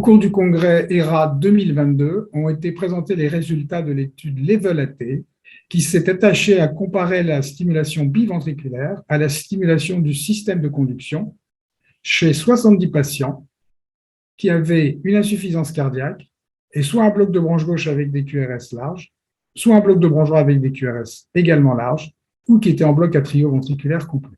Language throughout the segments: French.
Au cours du congrès ERA 2022, ont été présentés les résultats de l'étude Level-AT qui s'est attachée à comparer la stimulation biventriculaire à la stimulation du système de conduction chez 70 patients qui avaient une insuffisance cardiaque et soit un bloc de branche gauche avec des QRS larges, soit un bloc de branche droite avec des QRS également larges, ou qui étaient en bloc atrioventriculaire complet.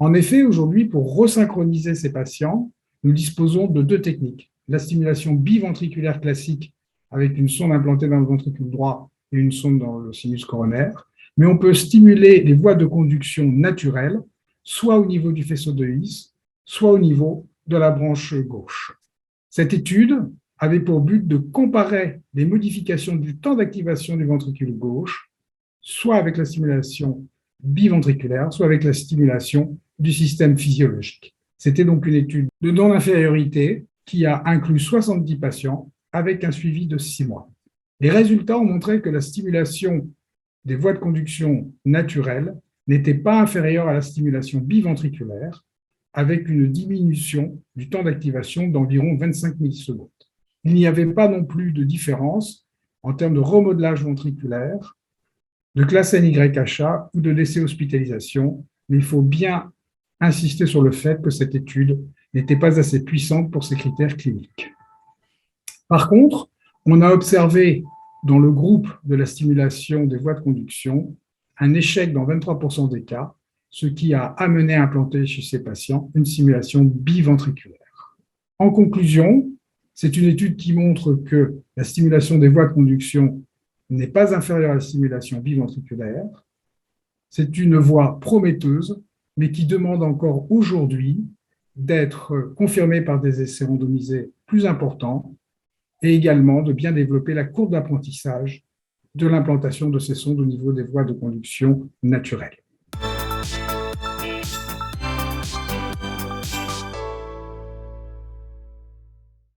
En effet, aujourd'hui, pour resynchroniser ces patients, nous disposons de deux techniques. La stimulation biventriculaire classique avec une sonde implantée dans le ventricule droit et une sonde dans le sinus coronaire, mais on peut stimuler les voies de conduction naturelles, soit au niveau du faisceau de His, soit au niveau de la branche gauche. Cette étude avait pour but de comparer les modifications du temps d'activation du ventricule gauche, soit avec la stimulation biventriculaire, soit avec la stimulation du système physiologique. C'était donc une étude de non-infériorité qui a inclus 70 patients avec un suivi de 6 mois. Les résultats ont montré que la stimulation des voies de conduction naturelles n'était pas inférieure à la stimulation biventriculaire, avec une diminution du temps d'activation d'environ 25 millisecondes. Il n'y avait pas non plus de différence en termes de remodelage ventriculaire, de classe NYHA ou de décès hospitalisation, mais il faut bien insister sur le fait que cette étude n'était pas assez puissante pour ces critères cliniques. Par contre, on a observé dans le groupe de la stimulation des voies de conduction un échec dans 23% des cas, ce qui a amené à implanter chez ces patients une stimulation biventriculaire. En conclusion, c'est une étude qui montre que la stimulation des voies de conduction n'est pas inférieure à la stimulation biventriculaire. C'est une voie prometteuse, mais qui demande encore aujourd'hui d'être confirmée par des essais randomisés plus importants et également de bien développer la courbe d'apprentissage de l'implantation de ces sondes au niveau des voies de conduction naturelles.